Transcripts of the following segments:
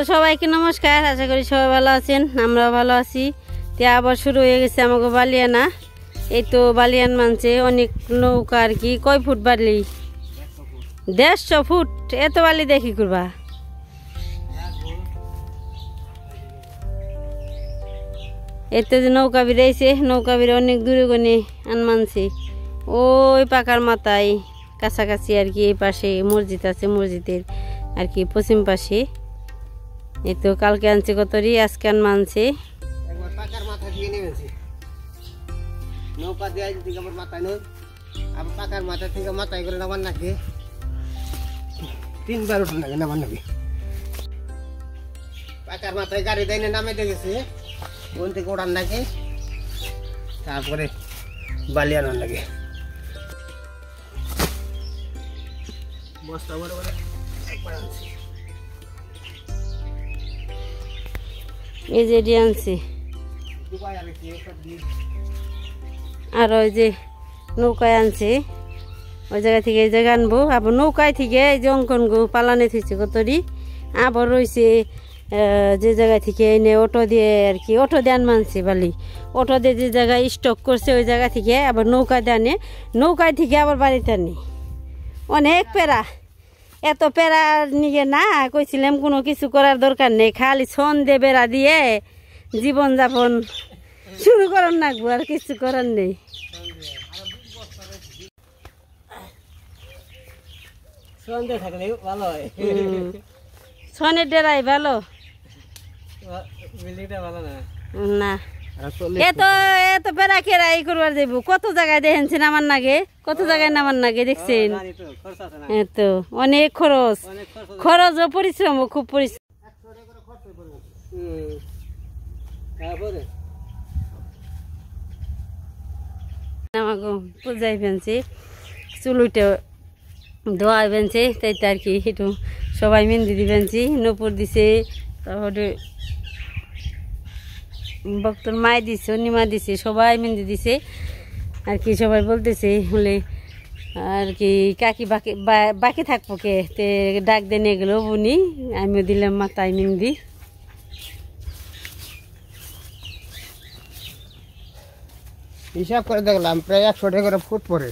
সবাইকে নমস্কার, আশা করি সবাই ভালো আছেন, আমরাও ভালো আছি। তে আবার শুরু হয়ে গেছে আমাকে বালিয়ানা। এই তো বালিয়ান মানছে অনেক নৌকা আর কি। কয় ফুট বালি? 150 ফুট। এত বালি দেখি করবা? এতে যে নৌকা বিরাইছে, নৌকা বিরে অনেক দূরে গনে আন মানছে। ওই পাকার মাথায় কাছাকাছি আর কি। এই পাশে মসজিদ আছে, মসজিদের আর কি পশ্চিম পাশে। এই তো কালকে আনছে কতরি, আজকে আন মানছে। একবার পাকার মাথা দিয়ে নেমেছে নৌকা দিয়ে দিকে আমার মাথায় নয়, আবার পাকার মাথা থেকে মাথায় করে নামান নাকি 3 বার উঠুন নাকি নামান নাকি। পাকার মাথায় গাড়ি দেয় নামে দেখেছে ওন থেকে ওড়ান নাকি, তারপরে বালি আনার লাগে বস্তা বড় বড় একবার আনছি। এই যে এটি আনছি। আর ওই যে নৌকায় আনছে, ওই জায়গা থেকে এই জায়গা আনবো। আবার নৌকায় থেকে এই যে অঙ্কন গো পালানে থইছে কতরি। আবার রয়েছে যে জায়গা থেকে এনে অটো দিয়ে আর কি, অটো দিয়ে আন মানছে বালি। অটো দিয়ে যে জায়গায় স্টক করছে ওই জায়গা থেকে আবার নৌকায় দিয়ে আনে, নৌকায় থেকে আবার বাড়িতে আনে। অনেক প্যারা। এত প্যারা নিয়ে না কইছিলাম কোনো কিছু করার দরকার নেই, খালি ছন দিয়ে বেড়া দিয়ে জীবনযাপন শুরু করার নাকবো, আর কিছু করার নেই। ছনের ডেরাই ভালো না। এত এত প্যারা কেরা এই করবার যাইব? কত জায়গায় দেখেন নামার নাগে, কত জায়গায় নামার নাগে দেখছেন। এত অনেক খরচ, খরচ ও পরিশ্রম, খুব পরিশ্রম। আমাকে পূজাই ফেলছে, চুলুইটা ধোয়াই ফেলছে, তাই তো আর কি একটু সবাই মেহেন্দি দিবেনছি। নূপুর দিছে, তারপরে ভক্তর মায় দিছে, নিমা দিছে, সবাই মেহেন্দি দিছে আর কি। সবাই বলতেছে হলে আর কি কাকি বাকি বাকি থাকবো কে, তে ডাক দিয়ে নিয়ে গেল বুনি, আমিও দিলাম মাথায় মেহেন্দি। হিসাব করে দেখলাম প্রায় 100 টাকা করে ফুট পড়ে।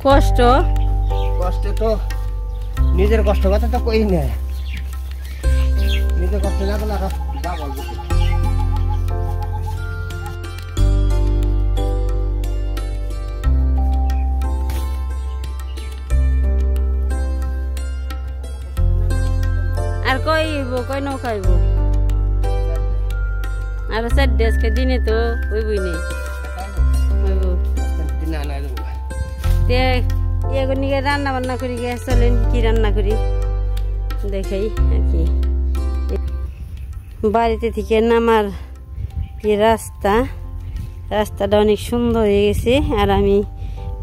কষ্ট কষ্ট তো নিজের কষ্ট কথা তো কই না, নিজের কষ্ট না করলে আর যা বলবো। আর কইব কই ন খাইব আর 4 ডেজকে দিনে তো হইবই নেই না না। তে এগুনিকে রান্না বান্না করি গে, চলেন কি রান্না করি দেখাই আর কি। বাড়িতে থেকে নামার যে রাস্তাটা অনেক সুন্দর হয়ে গেছে। আর আমি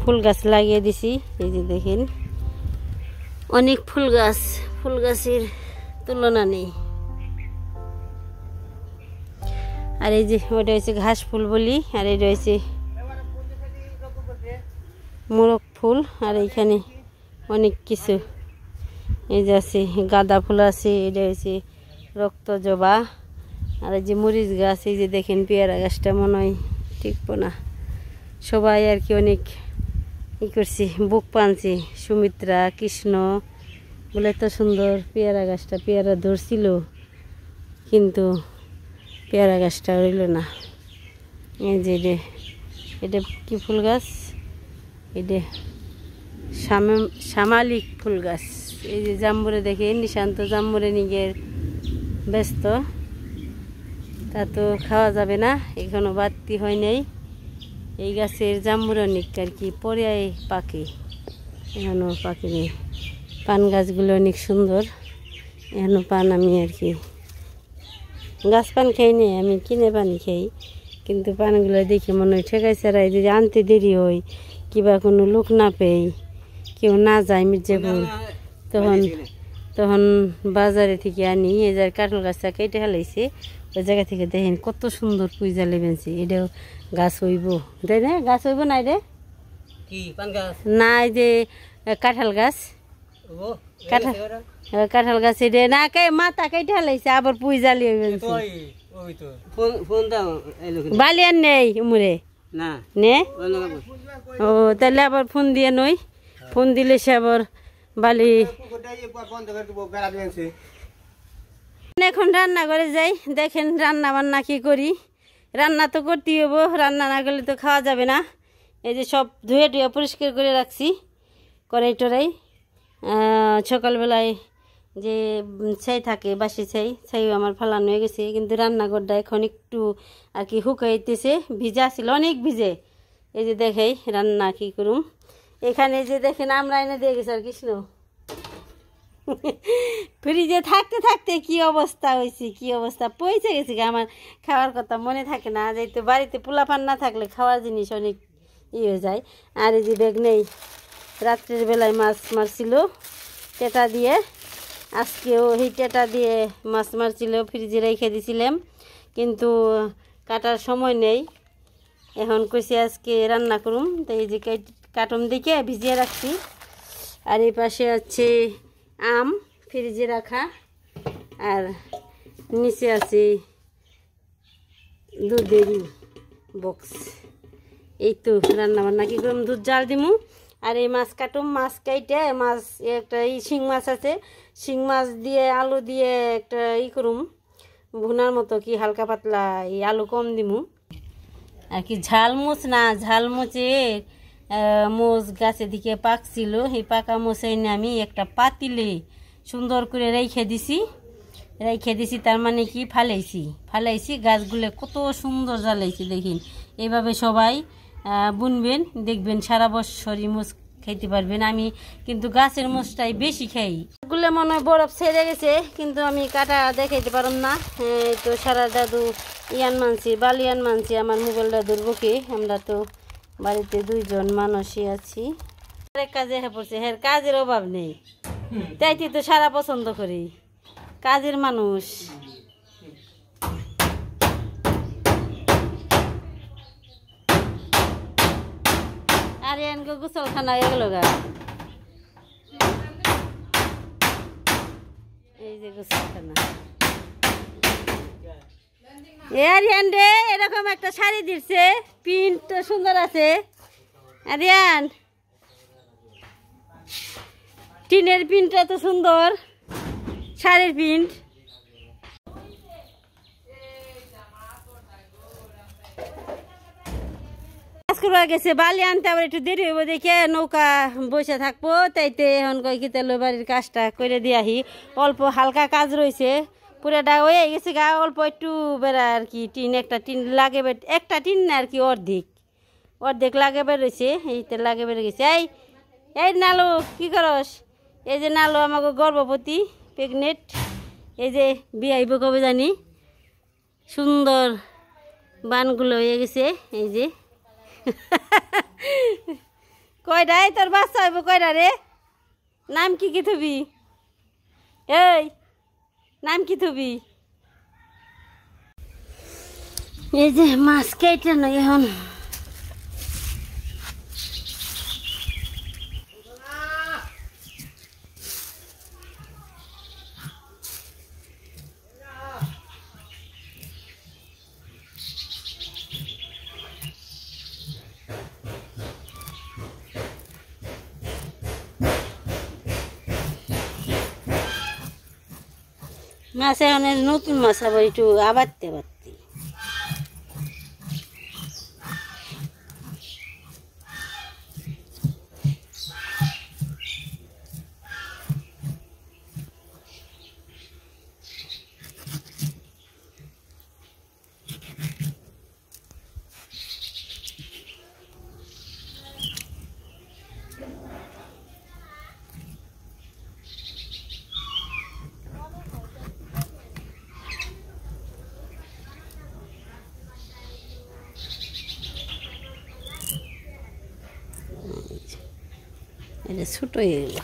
ফুল গাছ লাগিয়ে দিছি, এই যে দেখেন অনেক ফুল গাছ, ফুল গাছের তুলনা নেই। আর এই যে ওটা হচ্ছে ঘাস ফুল বলি, আর এটা হচ্ছে মোরগ ফুল। আর এইখানে অনেক কিছু এই যে আছে, গাঁদা ফুল আছে, এটা হচ্ছে রক্ত জবা। আর এই যে মরিচ গাছ, এই যে দেখেন পেয়ারা গাছটা মনে হয় ঠিকবো না। সবাই আর কি অনেক ই করছে, বুক পানছে। সুমিত্রা, কৃষ্ণ বলে এত সুন্দর পেয়ারা গাছটা, পেয়ারা ধরছিল কিন্তু পেয়ারা গাছটা রইল না। এই যে এটা কি ফুল গাছ? এটা সামালিক ফুল গাছ। এই যে জাম্বুরে দেখেন, নিশান্ত জাম্বুরে নিয়ে ব্যস্ত, তা তো খাওয়া যাবে না, এখনো বাড়তি হয় নাই। এই গাছের জাম্বুর অনেক আর কি পরে পাকে, এখনো পাকেনি। পান গাছগুলো অনেক সুন্দর, এখনো পান আমি আর কি গাছ পান খাই নেই, আমি কিনে পানি খাই। কিন্তু পানগুলো দেখে মনে হয় ঠেকাই ছাড়াই যদি আনতে দেরি হয়, কিবা কোনো লোক না পেই, কেউ না যায় মির্জাপুর, তখন তখন বাজারে থেকে আনি। এই যে কাঁঠাল গাছটা কেটে ফেলাইছে, ওই জায়গা থেকে দেখেন কত সুন্দর পুইজা লেবেনছে। এটাও গাছ হইব, তাই না? গাছ হইব না রে? না, এই যে কাঁঠাল গাছ, কাঁঠাল গাছ এটা না মাথা কেটে ফেলাইছে, আবার পুইজা লেবেনছে। বালিয়ান নেই উমরে নে? ও তাহলে আবার ফোন দিয়ে নই, ফোন দিলে সে আবার বালি। এখন রান্না করে যাই, দেখেন রান্না বান্না কি করি। রান্না তো করতেই হবো, রান্না না করলে তো খাওয়া যাবে না। এই যে সব ধুয়ে টুয়ে পরিষ্কার করে রাখছি কড়াই টড়াই। সকালবেলায় যে ছাই থাকে, বাসি ছাইও আমার ফালানো হয়ে গেছে, কিন্তু রান্নাঘরটা এখন একটু আর কি শুকাইতেছে, ভিজা ছিল অনেক ভিজে। এই যে দেখাই রান্না কি করুম। এখানে যে দেখেন আমরা এনে দিয়ে গেছি আর কৃষ্ণ, ফ্রিজে থাকতে থাকতে কি অবস্থা হয়েছে, কি অবস্থা পৌঁছে গেছে। আমার খাওয়ার কথা মনে থাকে না, যেহেতু বাড়িতে পোলাপান না থাকলে খাওয়ার জিনিস অনেক হয়ে যায়। আর এই যে ব্যাগ নেই, রাত্রের বেলায় মাছ মারছিল টেটা দিয়ে, আজকেও এই টেটা দিয়ে মাছ মারছিল, ফ্রিজে রেখে দিছিলাম, কিন্তু কাটার সময় নেই। এখন কইছি আজকে রান্না করুম, তো এই যে কাটুম দিকে ভিজিয়ে রাখছি। আর এই পাশে আছে আম ফ্রিজে রাখা, আর নিচে আছে দুধের বক্স। এই তো রান্না বান্না কি করুম, দুধ জাল দিমু। আর এই মাছ কাটুম, মাছ কাইটে মাছ একটা শিং মাছ আছে, শিং মাছ দিয়ে আলু দিয়ে একটা করুম ভুনার মতো, কি হালকা পাতলা, এই আলু কম দিমু আর কি। ঝালমুচ না, ঝালমুচের মোচ গাছের দিকে পাকছিল, এই পাকা মোচ এনে আমি একটা পাতিলে সুন্দর করে রেখে দিছি। তার মানে কি ফালাইছি গাছগুলো কত সুন্দর জ্বালাইছি দেখেন। এইভাবে সবাই বুনবেন, দেখবেন সারা বছরই মোচ খাইতে পারবেন। আমি কিন্তু গাছের মোচটাই বেশি খাই। গুলো মনে হয় বরফ ছেড়ে গেছে, কিন্তু আমি কাটা দেখাইতে পারলাম না। তো সারা দাদু বালিয়ান মানছি আমার মোবাইল দাদুর বুকে। আমরা তো বাড়িতে দুইজন মানুষই আছি। আরেক কাজে পড়ছে, হ্যাঁ কাজের অভাব নেই, তাইতে তো সারা পছন্দ করি, কাজের মানুষ। আরিয়ানকে গোসলখানা হয়ে গেল গা, এই যে গোসলখানা। আরিয়ান রে এরকম একটা শাড়ি দিচ্ছে, প্রিন্ট সুন্দর আছে। আরিয়ান টিনের প্রিন্টটা তো সুন্দর, শাড়ির প্রিন্ট। গেছে বালি আনতে, আবার একটু দেরি হইব দেখে নৌকা বসে থাকবো, তাইতে এখন কয় কি তেল বাড়ির কাজটা করে দিয়ে আহি। অল্প হালকা কাজ রয়েছে, পুরাটা হয়ে গেছে গা, অল্প একটু বেড়া আর কি। একটা টিন লাগে, একটা টিন না আর কি, অর্ধেক লাগে বেরোইছে, এইতে লাগে বেড়ে গেছে। এই নালু কি করস? এই যে নালু আমাকে গর্ভবতী প্রেগনেন্ট, এই যে বিয়াইব কবে জানি, সুন্দর বানগুলো হয়ে গেছে। এই যে কয়টা তোর বাচ্চা হইব, কয়টা রে? নাম কি থবি? এই নাম কি থবি? এই যে মাছ কেটে নয় এখন। মাছ এখন নতুন মাছ, আবার একটু আবারতে এটা ছোট হয়ে গেল।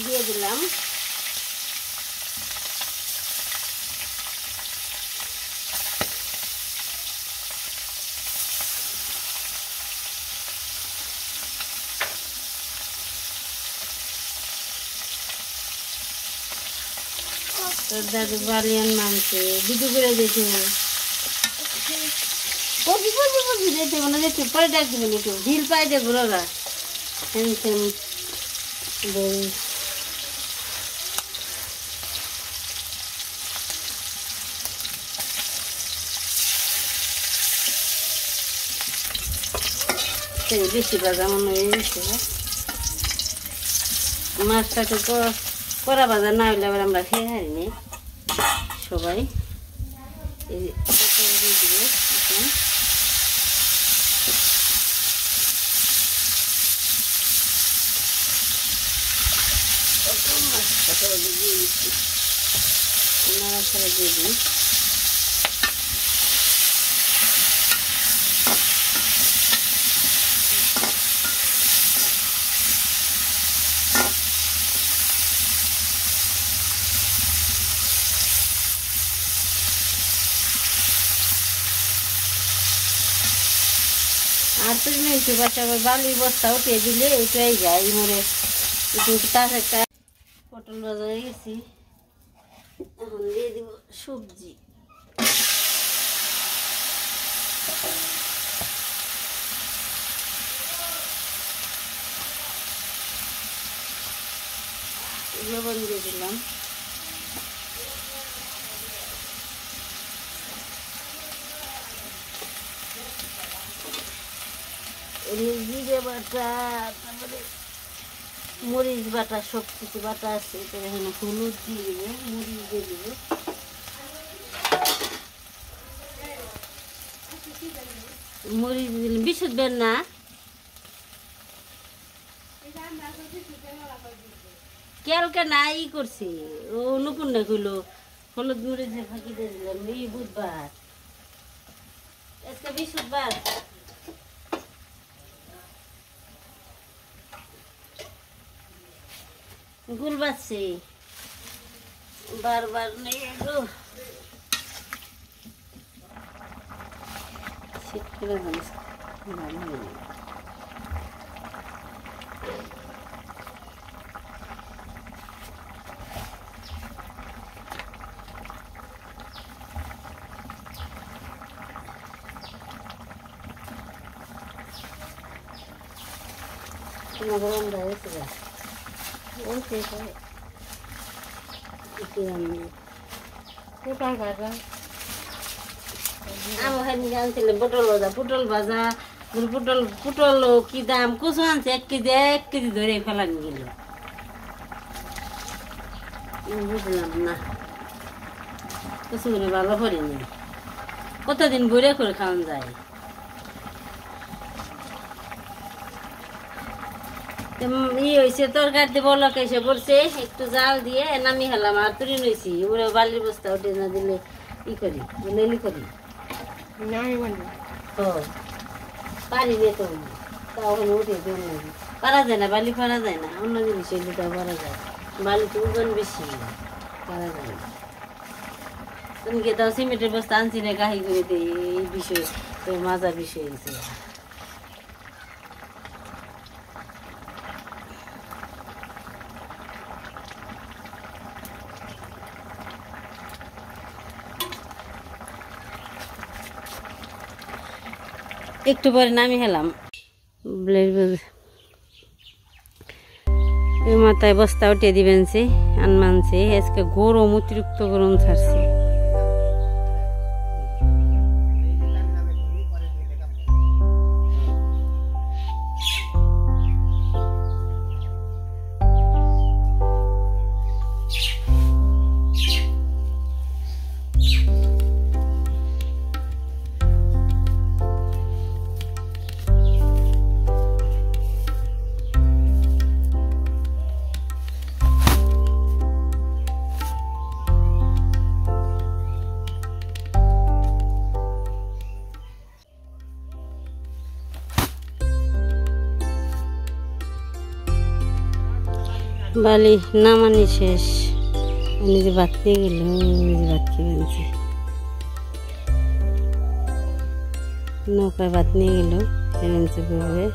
দিয়ে দিলাম তোর দাদু বালিয়ান মানছে বিদু করে দিতে পজি পজি পজি যেতে মানে যেতে পরে ডাক দিবেন একটু ঢিল পাই দে ঘুরোগা হ্যান্ডসেম বই বেশি ভাজা মনে হয়ে গেছে মাছটাকে কড়া ভাজা না হইলে আবার আমরা খেয়ে হারিনি সবাই। এই দিয়ে দিব এখন মাছটা দিয়ে দিচ্ছি নাড়াচাড়া দিয়ে দিই। আর তো নিয়েছি বাচ্চা আবার বালির বস্তা উঠিয়ে দিলে উঠেই যায় মরে একটু তাজা একটা পটল ভাজা হয়ে গেছি। এখন দিয়ে দিব সবজি লবণ দিয়ে দিলাম জিরে বাটা তারপরে মরিচ বাটা সব কিছু বাটা আছে এটা এখানে হলুদ দিয়ে দিব মরিচ দিয়ে দিব মরিচ দিলে বিশুদ্ধবেন না কালকে না ই করছি ও নতুন না কইলো হলুদ মরিচে ফাঁকি দিয়ে দিলাম এই বুধবার আজকে বৃহস্পতিবার গুল বাজছে বারবার নেই গো শীত করে জানিস তোমাদের আমরা হয়েছে পটল ভাজা পটল ভাজা পটল পটল কি দাম কচু আনছে 1 কেজি ধরে ফেলান গেল বুঝলাম না কচু করে ভালো করিনি কতদিন ঘুরে করে খাওয়ান যায় ই হয়েছে তরকারি দিয়ে বলক এসে বলছে একটু জাল দিয়ে নামি হেলাম আর তুলি নইছি ওরা বালির বস্তা উঠে না দিলে ই করি লেলি করি পারি রে তো তাও উঠে পারা যায় না বালি পারা যায় না অন্য জিনিস এগুলো তাও পারা যায় বালি তো ওজন বেশি পারা যায় না তুমি তাও সিমেন্টের বস্তা আনছি না গাহি করে দিই এই বিষয় তো মাজা বিষয় হয়েছে একটু পরে নামি হেলাম মাথায় বস্তা উঠিয়ে দিবেন সে আনমানছে আজকে গরম অতিরিক্ত গরম ছাড়ছে বালি নামানি শেষ নিজে ভাত নিয়ে গেল নিজে ভাত খেয়ে আনছে নৌকায় ভাত নিয়ে গেল খেয়ে করবে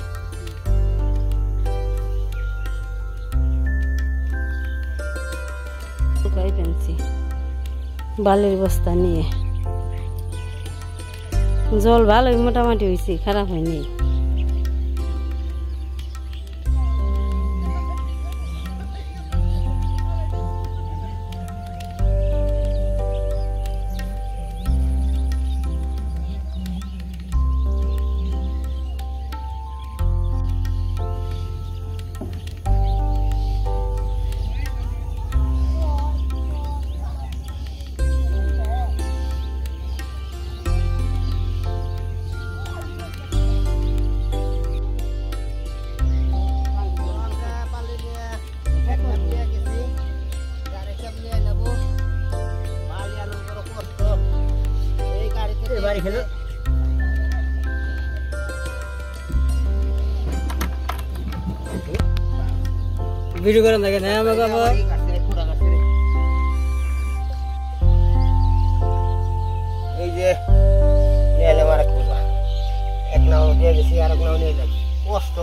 নৌকায় ফেলছি বালির বস্তা নিয়ে জল ভালোই মোটামুটি হয়েছে খারাপ হয়নি বাড়ি খেলো ভিডিও করেন দেখেন আমাকে এই যে নিয়ে এলাম আর এক নাও দিয়ে গেছি আর এক নাও নিয়ে এলাম কষ্ট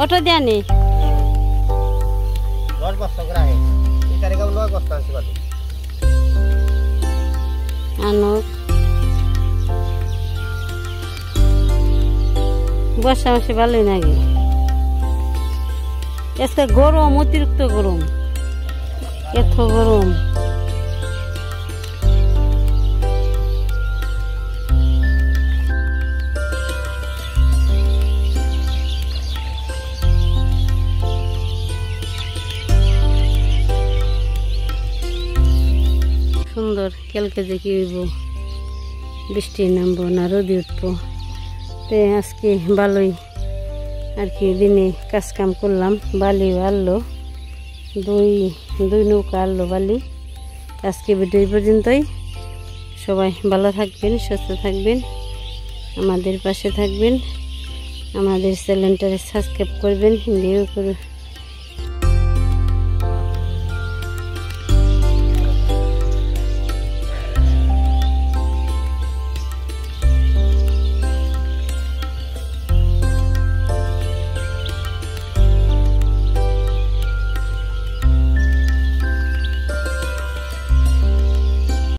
অটো দেয়নি 10 বস্তা করে আনে এই তারিখে 9 বস্তা আনছি বালি আনুক বর্ষা মাসে ভালোই নাকি আজকে গরম অতিরিক্ত গরম এত গরম সুন্দর কালকে যে কি হইব বৃষ্টি নামবো না রোদি উঠবো তো আজকে ভালোই আর কি দিনে কাজ কাম করলাম বালি আনলো দুই নৌকা আনলো বালি আজকে ভিডিও পর্যন্তই সবাই ভালো থাকবেন সুস্থ থাকবেন আমাদের পাশে থাকবেন আমাদের চ্যানেলটা সাবস্ক্রাইব করবেন ভিডিও করে